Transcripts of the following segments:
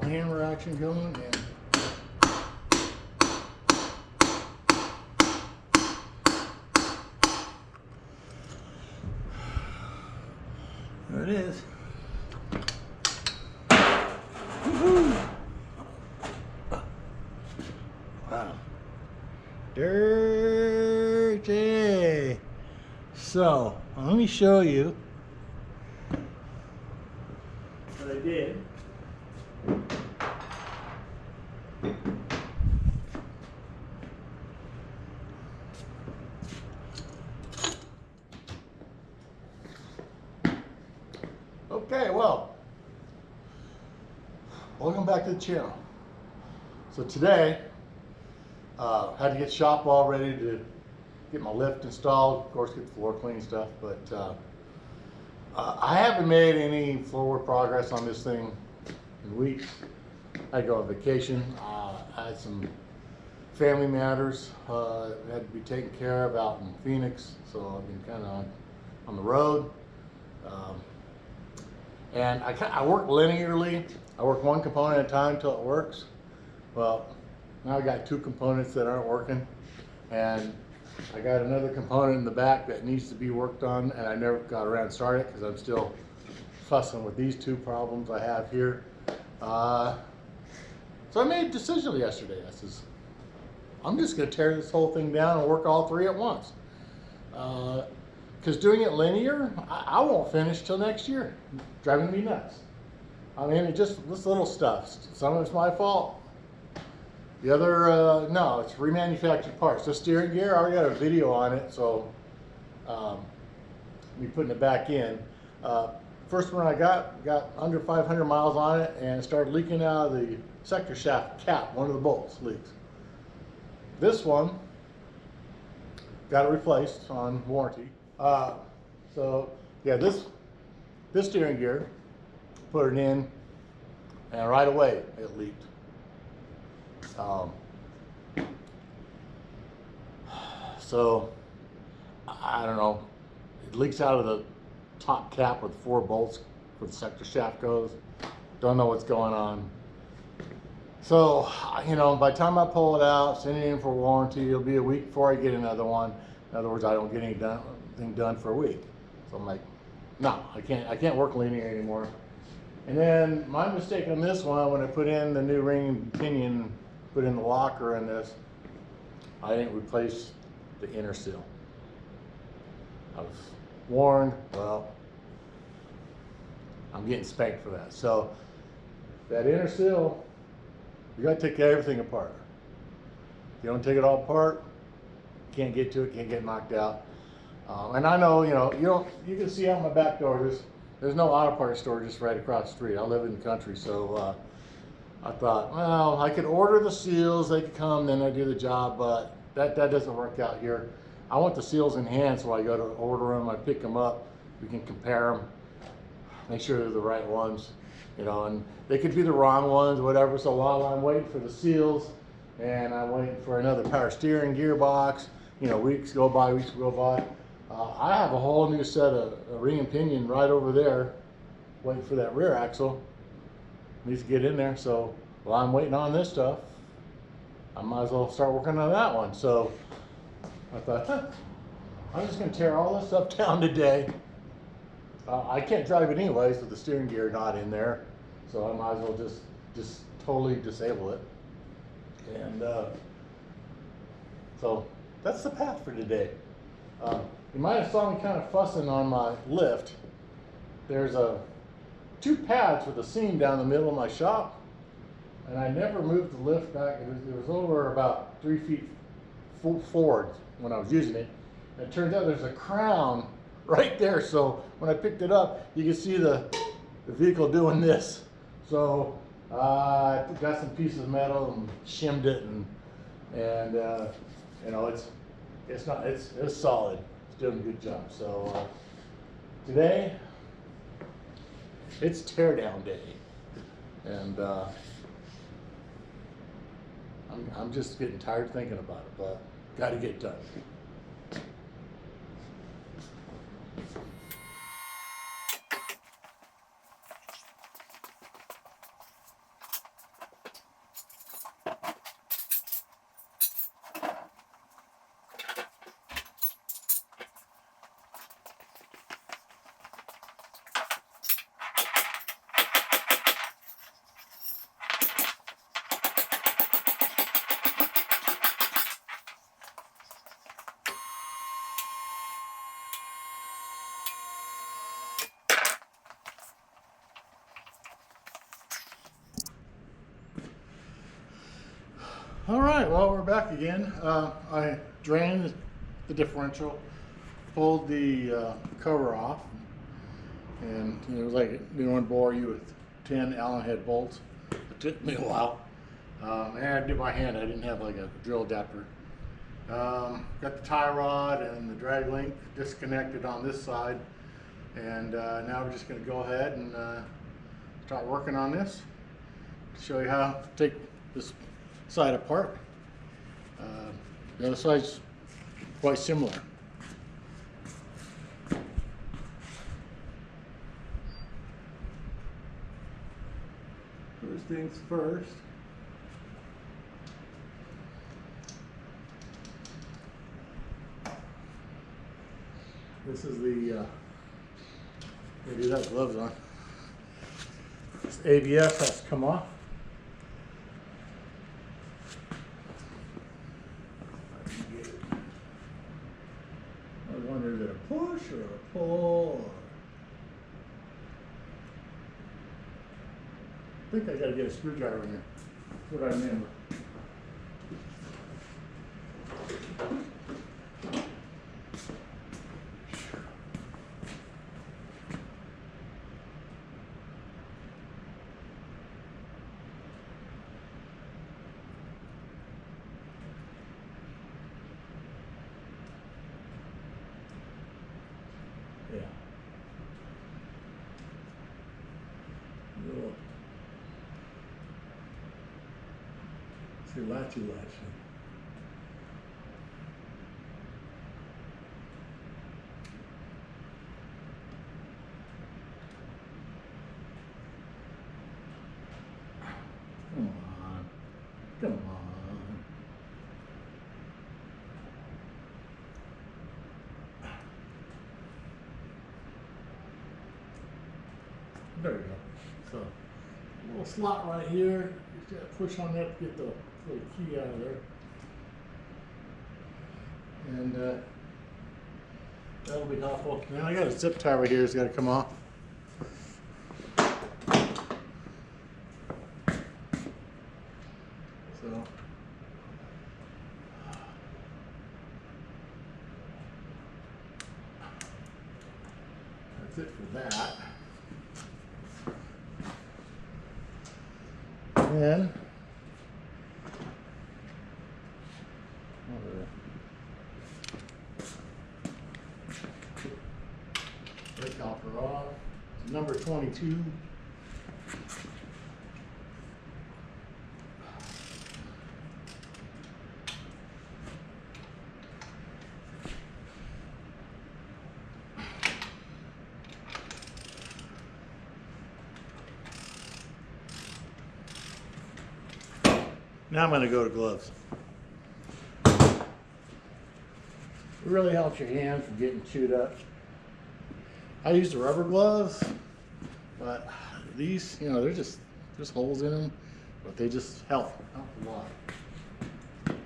Hammer action going, and there it is. Woo-hoo. Wow. Dirty. So, let me show you what I did. Okay, well, welcome back to the channel. So today, had to get shop all ready to get my lift installed, of course get the floor clean stuff, but I haven't made any forward progress on this thing in weeks. I had to go on vacation. I had some family matters that had to be taken care of out in Phoenix, so I've been kind of on the road. And I work linearly. I work one component at a time until it works. Well, now I got two components that aren't working, and I got another component in the back that needs to be worked on, and I never got around to start it because I'm still fussing with these two problems I have here. So I made a decision yesterday. I says, I'm just going to tear this whole thing down and work all three at once. Because doing it linear, I won't finish till next year. Driving me nuts. I mean, it just this little stuff. Some of it's my fault. The other, no, it's remanufactured parts. The steering gear, I already got a video on it, so me putting it back in. First one I got under 500 miles on it, and it started leaking out of the sector shaft cap. One of the bolts leaks. This one got it replaced on warranty. So yeah, this steering gear, put it in, and right away it leaked. So I don't know, it leaks out of the top cap with 4 bolts where the sector shaft goes. Don't know what's going on. So, you know, by the time I pull it out, send it in for warranty, it'll be a week before I get another one. In other words, I don't get anything done for a week. So I'm like, no, I can't work linear anymore. And then my mistake on this one, when I put in the new ring and pinion, put in the locker in this, I didn't replace the inner seal. I was warned. Well, I'm getting spanked for that. So that inner seal, you got to take everything apart. If you don't take it all apart, you can't get to it, can't get knocked out. And I know, you can see out my back door, there's no auto parts store just right across the street. I live in the country, so I thought, well, I could order the seals, they could come, then I do the job, but that doesn't work out here. I want the seals in hand, so I go to order them, I pick them up, we can compare them, make sure they're the right ones, and they could be the wrong ones, whatever. So while I'm waiting for the seals, and I'm waiting for another power steering gearbox, weeks go by, I have a whole new set of ring and pinion right over there, waiting for that rear axle. Needs to get in there. So while I'm waiting on this stuff, I might as well start working on that one. So I thought, I'm just going to tear all this stuff down today. I can't drive it anyways with the steering gear not in there, so I might as well just totally disable it. And so that's the path for today. You might have saw me kind of fussing on my lift. There's 2 pads with a seam down the middle of my shop, and I never moved the lift back. It was over about 3 feet forward when I was using it. And it turns out there's a crown right there, so when I picked it up, you can see the vehicle doing this. So I got some pieces of metal and shimmed it, and it's solid. It's doing a good job. So today it's teardown day, and I'm just getting tired thinking about it, but got to get done. All right, well, we're back again. I drained the differential, pulled the cover off, and it was like I didn't want to bore you with 10 Allen head bolts. It took me a while. And I did by hand. I didn't have like a drill adapter. Got the tie rod and the drag link disconnected on this side, and now we're just going to go ahead and start working on this. Show you how to take this side apart. The other side's quite similar. First things first. This is the, maybe that gloves on. This ABS has to come off. I wonder, is it a push or a pull? I think I gotta get a screwdriver in here. That's what I remember. Yeah. Little. See, latchy. Come on. There we go. So, a little slot right here. You just gotta push on that to get the little key out of there. And that'll be helpful. Now I got a zip tie right here. It's got to come off. So. That's it for that. Then brake caliper off. It's number 22. Now I'm going to go to gloves. It really helps your hands from getting chewed up. I use the rubber gloves, but these, you know, they're just holes in them, but they just help a lot. I'm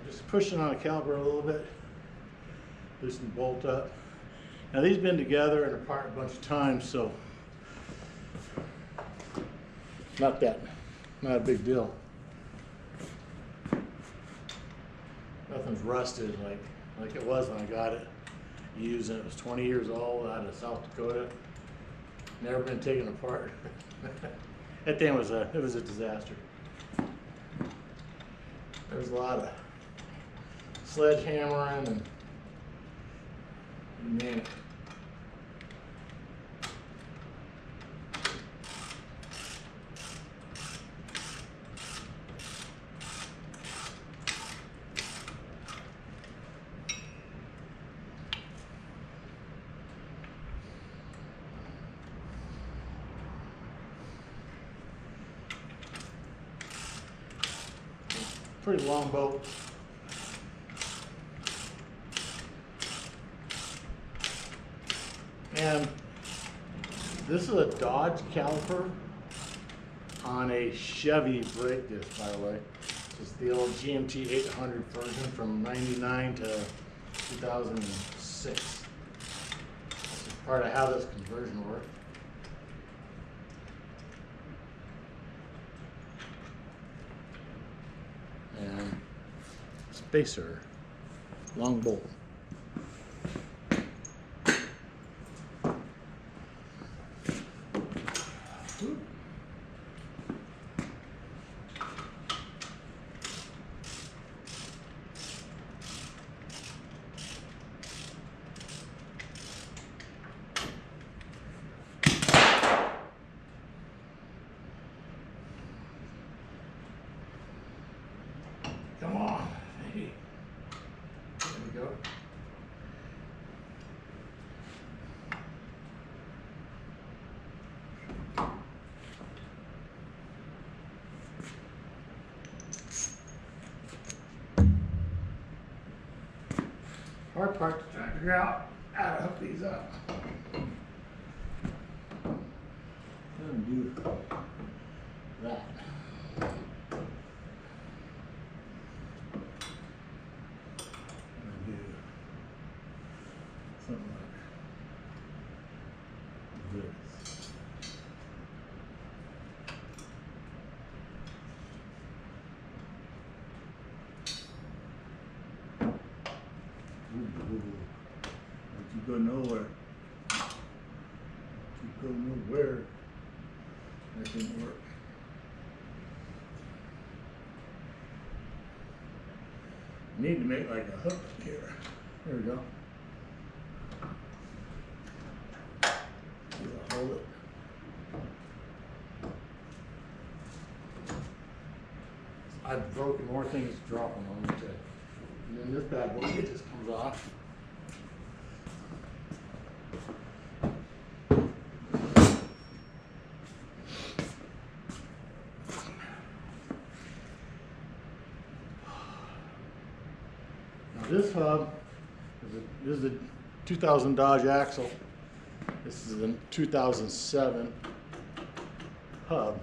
just pushing on a caliper a little bit, loosen the bolt up. Now these been together and apart a bunch of times, so not a big deal. Nothing's rusted like it was when I got it used, and it was 20 years old out of South Dakota. Never been taken apart. That thing was a disaster. There was a lot of sledgehammering and you name it. Pretty long boat. And this is a Dodge caliper on a Chevy brake disc, by the way. It's the old GMT 800 version from 99 to 2006. That's part of how this conversion worked. spacer, long bolt. Come on. Hey. There we go. Hard part to try to figure out how to hook these up. I'm gonna do that. Something like this. Ooh. Don't you go nowhere. Don't you go nowhere. That didn't work. Need to make like a hook here. There we go. Hold it. I've broken more things dropping on me too. And then this bad boy, it just comes off. Now this hub this is a 2000 Dodge axle. This is a 2007 hub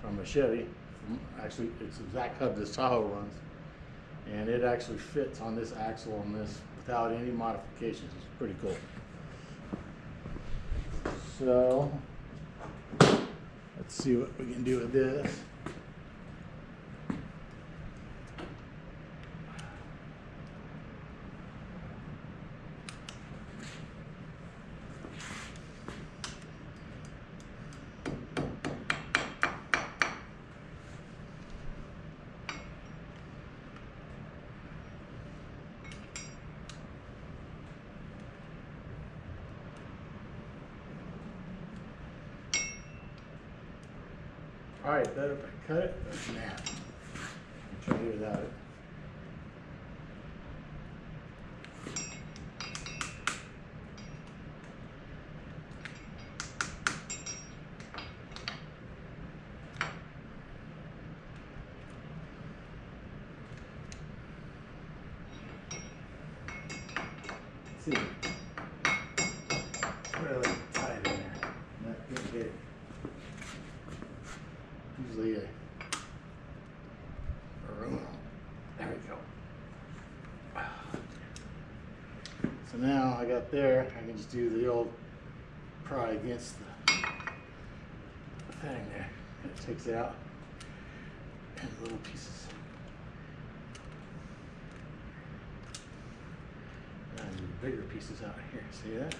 from a Chevy. Actually, it's the exact hub this Tahoe runs. And it actually fits on this axle on this without any modifications. It's pretty cool. So, let's see what we can do with this. All right, better if I cut it, but nah. I'll try to do without it. Let's see. Really tight in there. Not gonna get it. Usually a room. There we go. So now I got there, I can just do the old pry against the thing there. It takes it out and little pieces. And the bigger pieces out here. See that?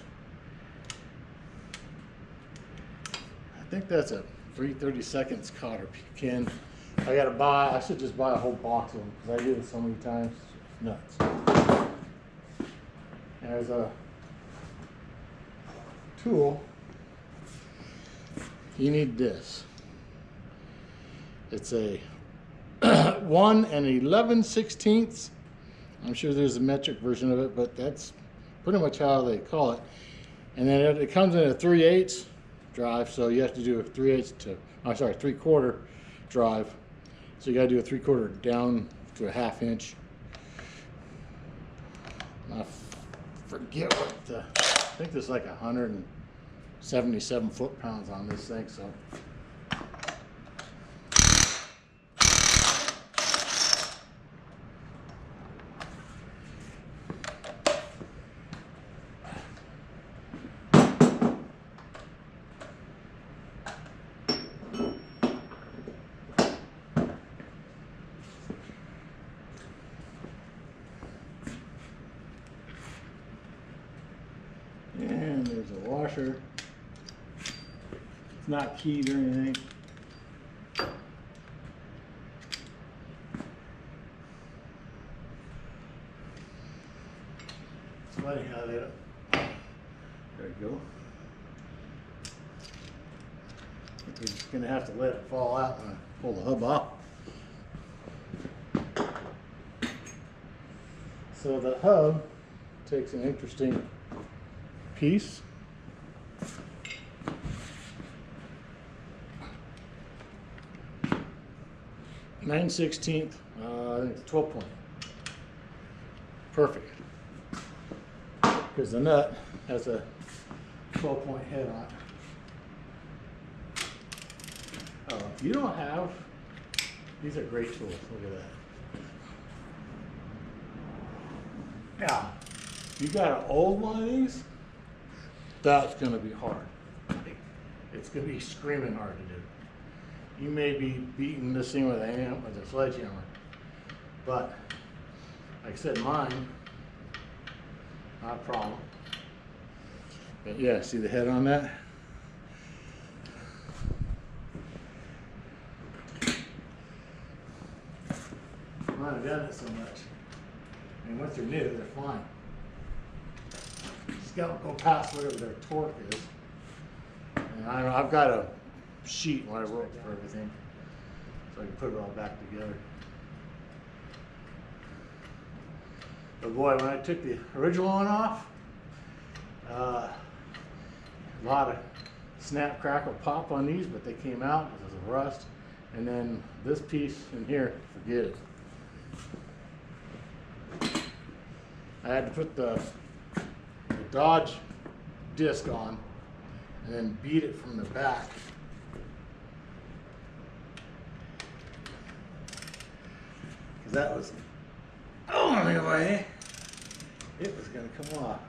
I think that's a 3/32 cotter pin. I should just buy a whole box of them because I do this so many times. It's nuts. There's a tool. You need this. It's a 1 11/16. I'm sure there's a metric version of it, but that's pretty much how they call it. And then it comes in a 3/8 drive, so you have to do a 3/4 drive. So you got to do a 3/4 down to a 1/2 inch. I forget what I think there's like 177 foot-pounds on this thing, so. pressure. It's not keyed or anything. It's funny how they don't. There you go. We're just gonna have to let it fall out and pull the hub off. So the hub takes an interesting piece. (9/16), I think it's 12 point. Perfect. Because the nut has a 12 point head on it. If you don't have, these are great tools. Look at that. Now, if you got an old one of these, that's going to be hard. It's going to be screaming hard to do. You may be beating this thing with a sledgehammer, but like I said, mine, not a problem. But yeah, see the head on that? Mine have done it so much. And once they're new, they're fine. Just gotta go past whatever their torque is. And I don't know, I've got a sheet when I wrote for everything, so I can put it all back together. But boy, when I took the original one off, a lot of snap, crackle, pop on these, but they came out because of rust. And then this piece in here, forget it. I had to put the Dodge disc on and then beat it from the back. Because that was the only way it was going to come off.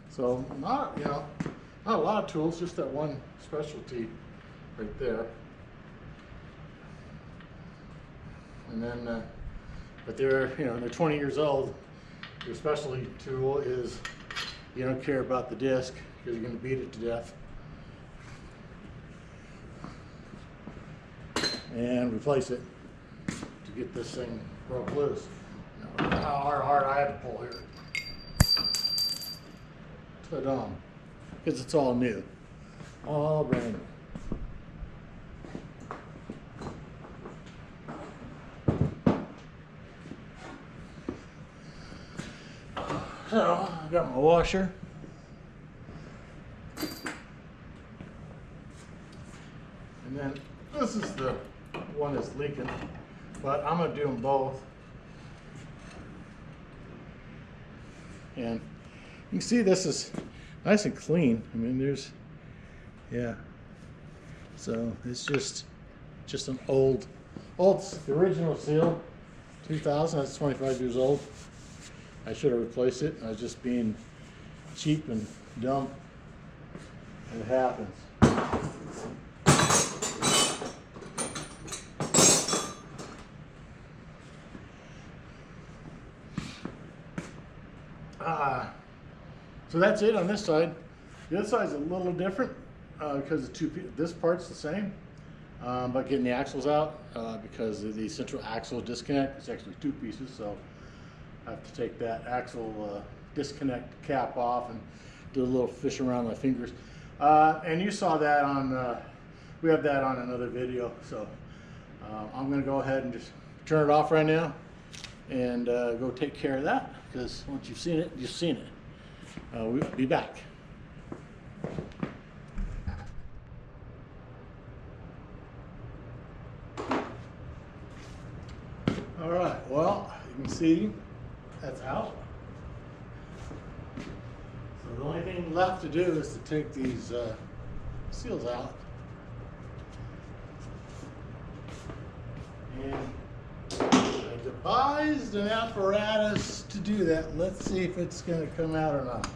So not, not a lot of tools, just that one specialty right there. And then, but they're, they're 20 years old. Your specialty tool is, you don't care about the disc because you're going to beat it to death. And replace it to get this thing broke loose. How hard I had to pull here. Ta-da. Because it's all new. All brand new. So, I got my washer. And then this is the one that's leaking, but I'm going to do them both. And you can see this is nice and clean. I mean, there's, yeah. So it's just an old, the original seal, 2000, that's 25 years old. I should have replaced it. I was just being cheap and dumb. It happens. So that's it on this side. The other side is a little different because this part's the same, but getting the axles out because of the central axle disconnect. It's actually two pieces, so I have to take that axle disconnect cap off and do a little fish around my fingers. And you saw that on, we have that on another video. So I'm going to go ahead and just turn it off right now and go take care of that, because once you've seen it, you've seen it. We'll be back. All right, well, you can see that's out. So the only thing left to do is to take these seals out. And I devised an apparatus to do that. Let's see if it's going to come out or not.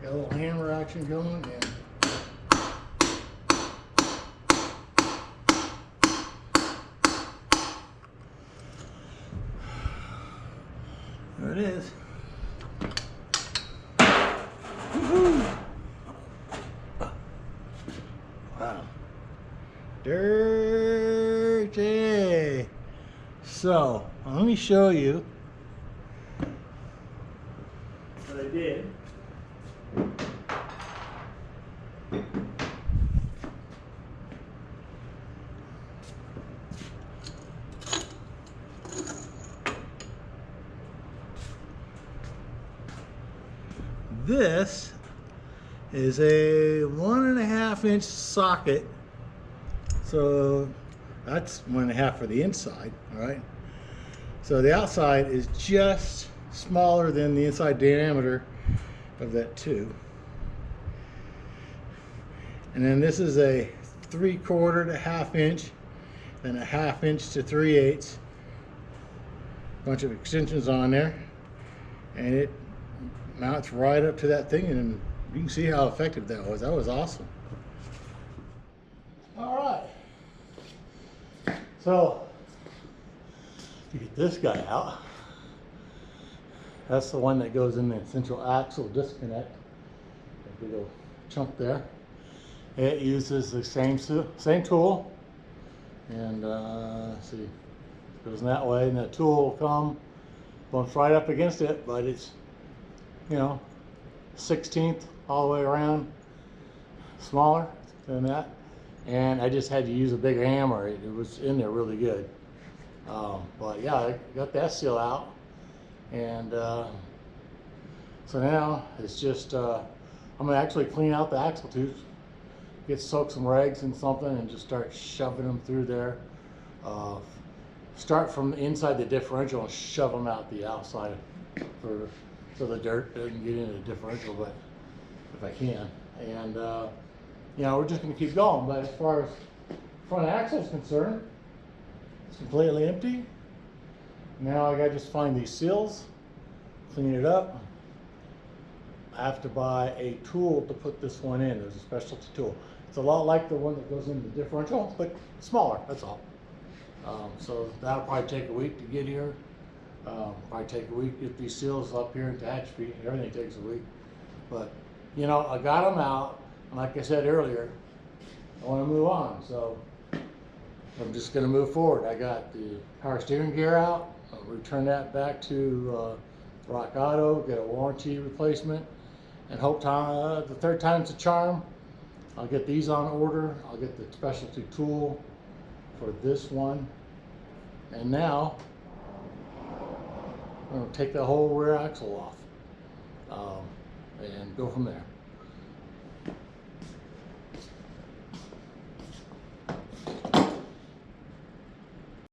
Got a little hammer action going, and there it is. Dirty. So let me show you what I did. This is a 1.5 inch socket. So that's 1.5 for the inside, all right? So the outside is just smaller than the inside diameter of that tube. And then this is a 3/4 to 1/2 inch, then a 1/2 inch to 3/8. Bunch of extensions on there, and it mounts right up to that thing, and you can see how effective that was. That was awesome. All right. So you get this guy out. That's the one that goes in the central axle disconnect. That big old chunk there. It uses the same tool, and let's see, it goes in that way, and that tool will come, bumps right up against it, but it's, you know, 1/16 all the way around, smaller than that. And I just had to use a bigger hammer. It was in there really good. But yeah, I got that seal out, and so now it's just I'm gonna actually clean out the axle tubes, soak some rags in something, and just start shoving them through there. Start from inside the differential and shove them out the outside, so the dirt doesn't get into the differential, but if I can. And you know, we're just going to keep going. But as far as front axle is concerned, it's completely empty. Now I got to just find these seals, clean it up. I have to buy a tool to put this one in. There's a specialty tool. It's a lot like the one that goes in the differential, but smaller, that's all. So that'll probably take a week to get here. Probably take a week to get these seals up here attached. Everything takes a week. But, you know, I got them out. And like I said earlier, I want to move on. So I'm just going to move forward. I got the power steering gear out. I'll return that back to Rock Auto, get a warranty replacement, and hope the third time's a charm. I'll get these on order. I'll get the specialty tool for this one. And now I'm going to take the whole rear axle off and go from there.